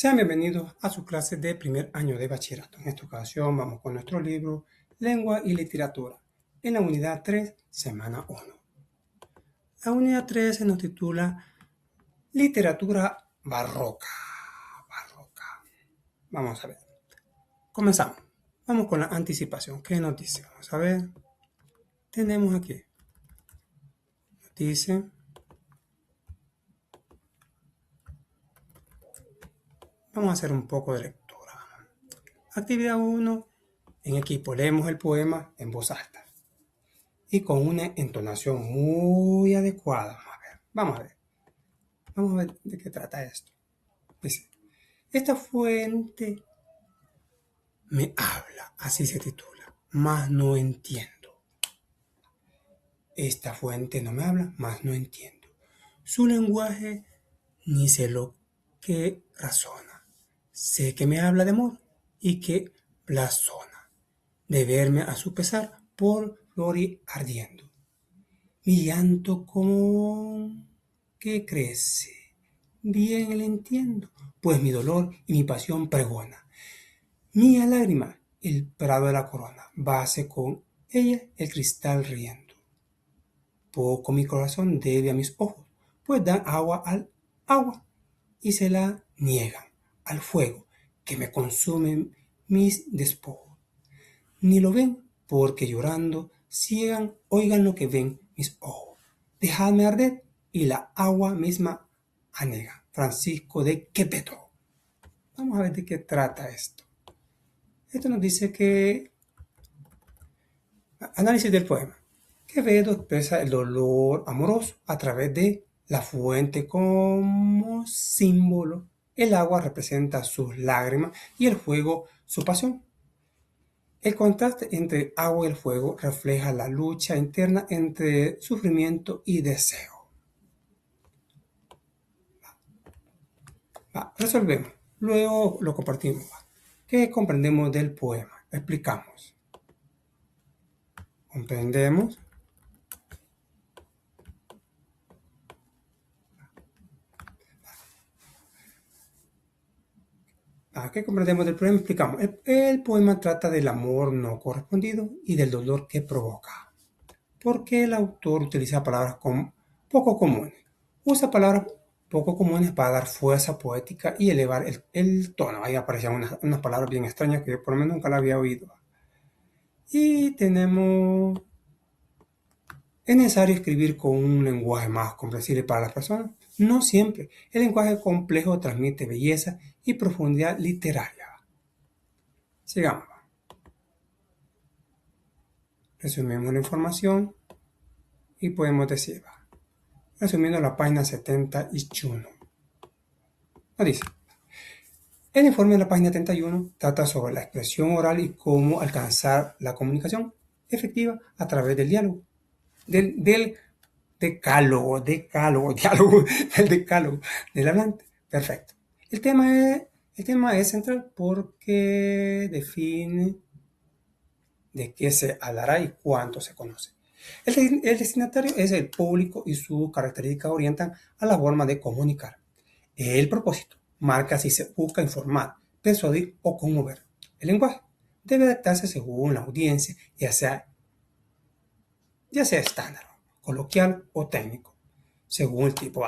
Sean bienvenidos a su clase de primer año de bachillerato. En esta ocasión vamos con nuestro libro Lengua y Literatura, en la unidad 3, semana 1. La unidad 3 se nos titula Literatura barroca. Vamos a ver. Comenzamos. Vamos con la anticipación. ¿Qué nos dice? Vamos a ver. Tenemos aquí. Nos dice... Vamos a hacer un poco de lectura. Actividad 1. En equipo leemos el poema en voz alta y con una entonación muy adecuada. Vamos a ver de qué trata esto. Dice, esta fuente me habla, así se titula, mas no entiendo. Esta fuente no me habla, mas no entiendo. Su lenguaje ni sé lo que razona. Sé que me habla de amor y que blasona, de verme a su pesar por flori ardiendo. Mi llanto como que crece, bien le entiendo, pues mi dolor y mi pasión pregona. Mía lágrima, el prado de la corona, base con ella el cristal riendo. Poco mi corazón debe a mis ojos, pues dan agua al agua y se la niegan al fuego que me consume mis despojos. Ni lo ven, porque llorando ciegan, oigan lo que ven mis ojos. Dejadme arder y la agua misma anega. Francisco de Quevedo. Vamos a ver de qué trata esto. Esto nos dice que... Análisis del poema. Quevedo expresa el dolor amoroso a través de la fuente como símbolo. El agua representa sus lágrimas y el fuego su pasión. El contraste entre el agua y el fuego refleja la lucha interna entre sufrimiento y deseo. Resolvemos. Luego lo compartimos. ¿Qué comprendemos del poema? Explicamos. Comprendemos. ¿Qué comprendemos del poema? Explicamos. El poema trata del amor no correspondido y del dolor que provoca. ¿Por qué el autor utiliza palabras poco comunes? Usa palabras poco comunes para dar fuerza poética y elevar el tono. Ahí aparecían unas palabras bien extrañas que yo por lo menos nunca las había oído. Y tenemos... ¿Es necesario escribir con un lenguaje más comprensible para las personas? No siempre. El lenguaje complejo transmite belleza y profundidad literaria. Sigamos. Resumimos la información y podemos decir, resumiendo la página 71. Nos dice, el informe de la página 71 trata sobre la expresión oral y cómo alcanzar la comunicación efectiva a través del diálogo. Del decálogo, del decálogo del hablante. Perfecto. El tema es central porque define de qué se hablará y cuánto se conoce. El destinatario es el público y sus características orientan a la forma de comunicar. El propósito marca si se busca informar, persuadir o conmover. El lenguaje debe adaptarse según la audiencia, ya sea estándar, coloquial o técnico, según el tipo.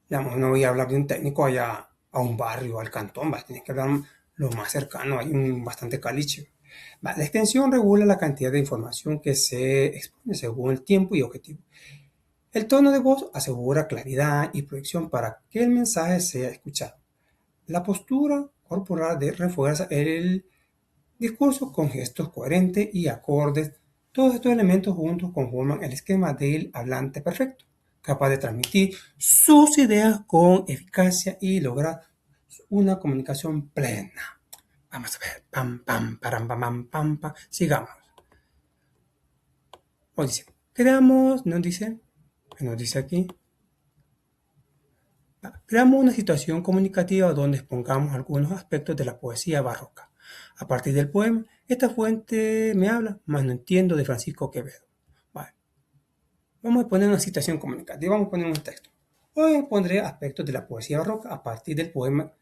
Digamos, no voy a hablar de un técnico allá a un barrio, al cantón, tienes que hablar lo más cercano, hay un bastante caliche. La extensión regula la cantidad de información que se expone según el tiempo y objetivo. El tono de voz asegura claridad y proyección para que el mensaje sea escuchado. La postura corporal refuerza el discurso con gestos coherentes y acordes. Todos estos elementos juntos conforman el esquema del hablante perfecto, capaz de transmitir sus ideas con eficacia y lograr una comunicación plena. Vamos a ver. Pam, pam, param, pam, pam, pam. Sigamos. Nos dice, nos dice aquí. Creamos una situación comunicativa donde expongamos algunos aspectos de la poesía barroca. A partir del poema, esta fuente me habla, mas no entiendo, de Francisco Quevedo. Vale. Vamos a poner una situación comunicativa, vamos a poner un texto. Hoy pondré aspectos de la poesía barroca a partir del poema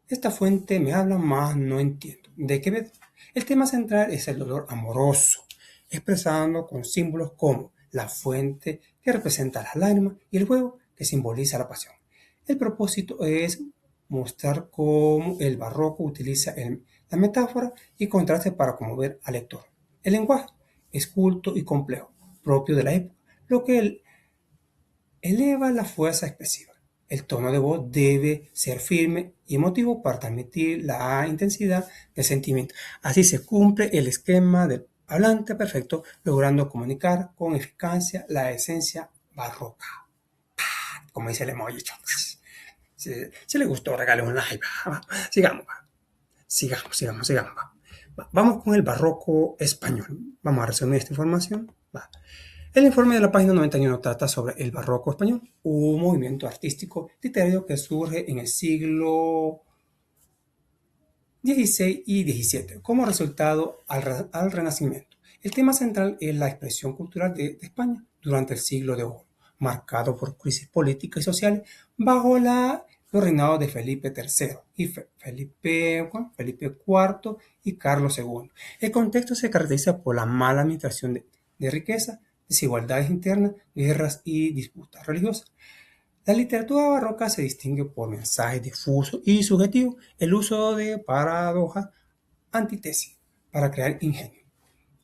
Esta fuente me habla, más no entiendo. ¿De Quevedo? El tema central es el dolor amoroso, expresando con símbolos como la fuente que representa las lágrimas y el fuego que simboliza la pasión. El propósito es mostrar cómo el barroco utiliza la metáfora y contraste para conmover al lector. El lenguaje es culto y complejo, propio de la época, lo que eleva la fuerza expresiva. El tono de voz debe ser firme y emotivo para transmitir la intensidad del sentimiento. Así se cumple el esquema del hablante perfecto, logrando comunicar con eficacia la esencia barroca. Como dice el emoji. Si le gustó, regale un like. Sigamos, sigamos. Vamos con el barroco español. Vamos a resumir esta información. El informe de la página 91 trata sobre el barroco español, un movimiento artístico literario que surge en el siglo XVI y XVII como resultado al Renacimiento. El tema central es la expresión cultural de España durante el siglo de oro, marcado por crisis políticas y sociales bajo los reinados de Felipe III y Felipe IV y Carlos II. El contexto se caracteriza por la mala administración de riqueza, desigualdades internas, guerras y disputas religiosas. La literatura barroca se distingue por mensajes difusos y subjetivos, el uso de paradojas, antítesis, para crear ingenio,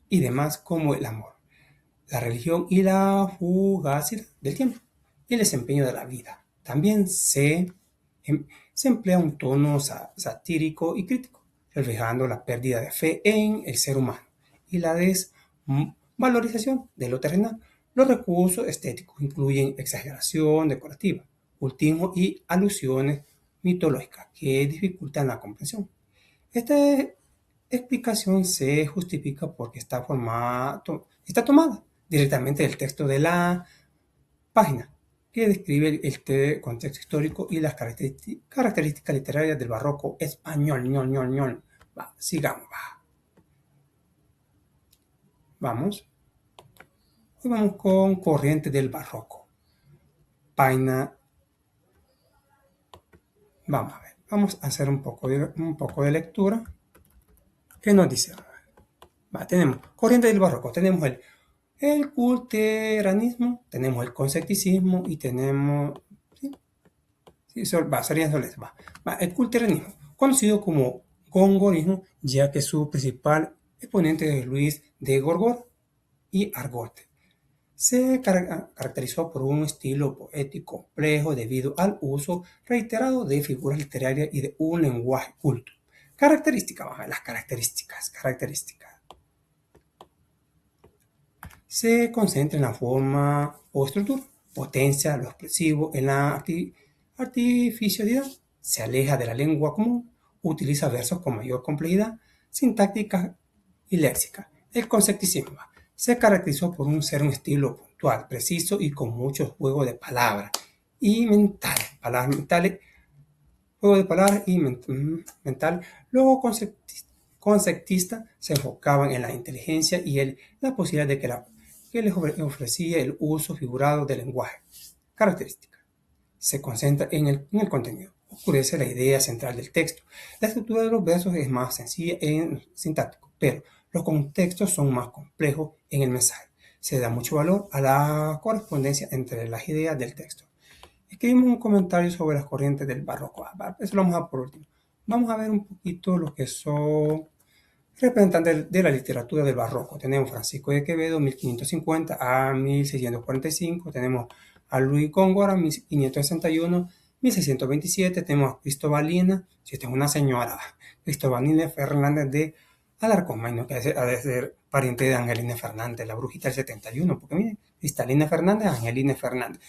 y demás como el amor, la religión y la fugacidad del tiempo, y el desempeño de la vida. También se emplea un tono satírico y crítico, reflejando la pérdida de fe en el ser humano y la desvalorización de lo terrenal. Los recursos estéticos incluyen exageración decorativa, cultismo y alusiones mitológicas que dificultan la comprensión. Esta explicación se justifica porque está tomada directamente del texto de la página, que describe el contexto histórico y las características literarias del barroco español. Sigamos. Vamos. Hoy vamos con corriente del barroco. Página. Vamos a ver. Vamos a hacer un poco de lectura. ¿Qué nos dice? Tenemos corriente del barroco. Tenemos el culteranismo, tenemos el concepticismo y tenemos... serían soles. El culteranismo, conocido como gongorismo, ya que su principal exponente es Luis de Gorgor y Argote. Se caracterizó por un estilo poético complejo debido al uso reiterado de figuras literarias y de un lenguaje culto. Vamos a ver las características. Se concentra en la forma o estructura, potencia lo expresivo en la artificialidad, se aleja de la lengua común, utiliza versos con mayor complejidad sintáctica y léxica. El concepticismo se caracterizó por ser un estilo puntual, preciso y con muchos juegos de palabras y mentales, juego de palabras y mental. Luego conceptista se enfocaban en la inteligencia y la posibilidad de que les ofrecía el uso figurado del lenguaje. Característica. Se concentra en el contenido. Oscurece la idea central del texto. La estructura de los versos es más sencilla en sintáctico, pero los contextos son más complejos en el mensaje. Se da mucho valor a la correspondencia entre las ideas del texto. Escribimos un comentario sobre las corrientes del barroco. Eso lo vamos a ver por último. Vamos a ver un poquito lo que son representantes de la literatura del barroco. Tenemos Francisco de Quevedo, 1550 a 1645. Tenemos a Luis Góngora, 1561, 1627. Tenemos a Cristobalina, si esta es una señora, Cristobalina Fernández de Alarcón, imagino que ha de ser pariente de Angelina Fernández, la brujita del 71, porque miren, Cristalina Fernández, Angelina Fernández,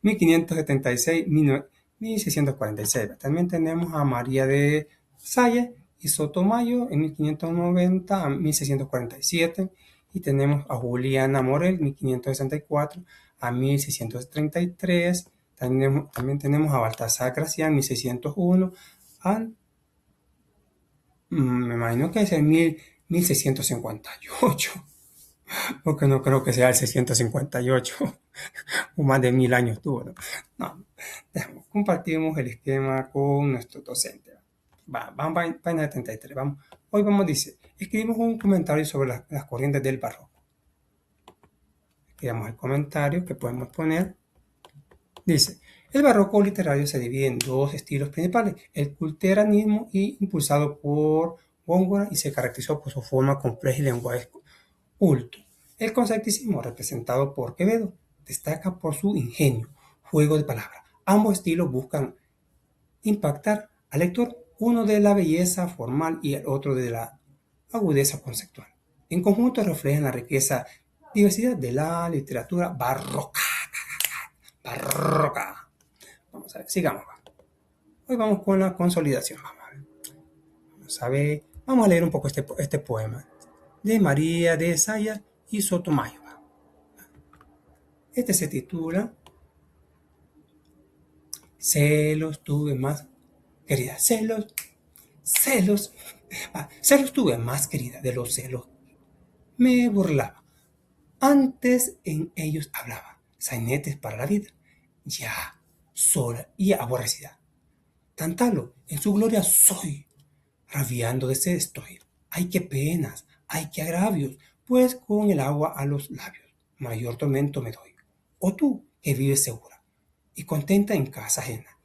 1576, 1646. También tenemos a María de Salle y Sotomayor en 1590 a 1647. Y tenemos a Juliana Morel, 1564 a 1633. También tenemos a Baltasar Gracián, 1601 al... me imagino que es el 1658, porque no creo que sea el 658, o más de 1000 años tuvo, ¿no? Compartimos el esquema con nuestro docente. Vamos a página 33. Vamos. Hoy dice, escribimos un comentario sobre las corrientes del barroco. Veamos el comentario que podemos poner. Dice, el barroco literario se divide en dos estilos principales, el culteranismo impulsado por Góngora y se caracterizó por su forma compleja y lenguaje culto. El concepticismo, representado por Quevedo, destaca por su ingenio, juego de palabras. Ambos estilos buscan impactar al lector, uno de la belleza formal y el otro de la agudeza conceptual. En conjunto reflejan la riqueza diversidad de la literatura barroca. Barroca. Vamos a ver, sigamos. Hoy vamos con la consolidación. Vamos a leer un poco este poema de María de Sayas y Sotomayor. Este se titula Celos tuve más querida. Celos tuve más querida de los celos. Me burlaba. Antes en ellos hablaba. Sainetes para la vida. Ya, sola y aborrecida. Tantalo, en su gloria soy. Rabiando de sed estoy. Ay, qué penas, ay, qué agravios, pues con el agua a los labios mayor tormento me doy. O tú, que vives segura y contenta en casa ajena,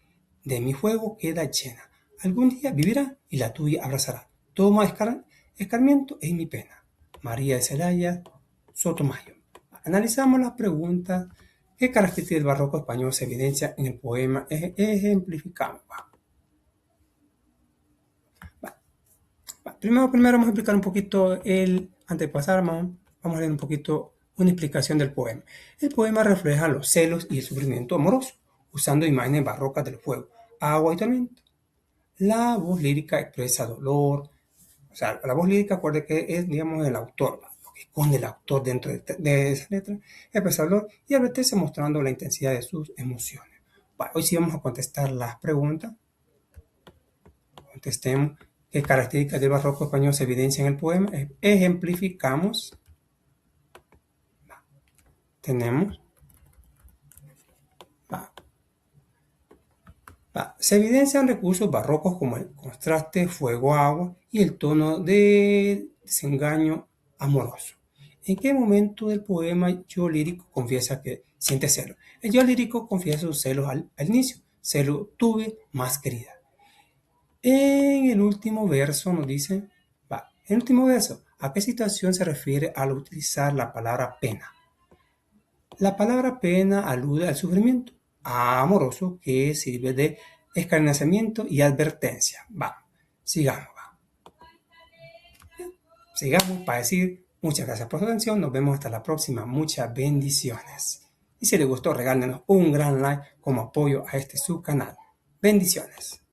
de mi juego queda llena. Algún día vivirá y la tuya abrazará. Toma escarmiento en mi pena. María de Celaya, Sotomayor. Analizamos las preguntas. ¿Qué características del barroco español se evidencia en el poema? Ejemplificamos. Primero vamos a explicar un poquito antes de pasar, vamos a leer un poquito una explicación del poema. El poema refleja los celos y el sufrimiento amoroso, usando imágenes barrocas del fuego, agua y tormento. La voz lírica expresa dolor, o sea, la voz lírica, acuerde que es, digamos, el autor, lo que esconde el autor dentro de esa letra, expresa dolor y advertirse mostrando la intensidad de sus emociones. Hoy sí vamos a contestar las preguntas. Contestemos. ¿Qué características del barroco español se evidencian en el poema? Ejemplificamos. Tenemos. Se evidencian recursos barrocos como el contraste fuego-agua y el tono de desengaño amoroso. ¿En qué momento del poema yo lírico confiesa que siente celos? El yo lírico confiesa sus celos al inicio. Celo tuve más querida. En el último verso nos dice, en el último verso, ¿a qué situación se refiere al utilizar la palabra pena? La palabra pena alude al sufrimiento amoroso que sirve de escarnecimiento y advertencia. Sigamos. Sigamos para decir muchas gracias por su atención. Nos vemos hasta la próxima. Muchas bendiciones. Y si les gustó, regálenos un gran like como apoyo a este su canal. Bendiciones.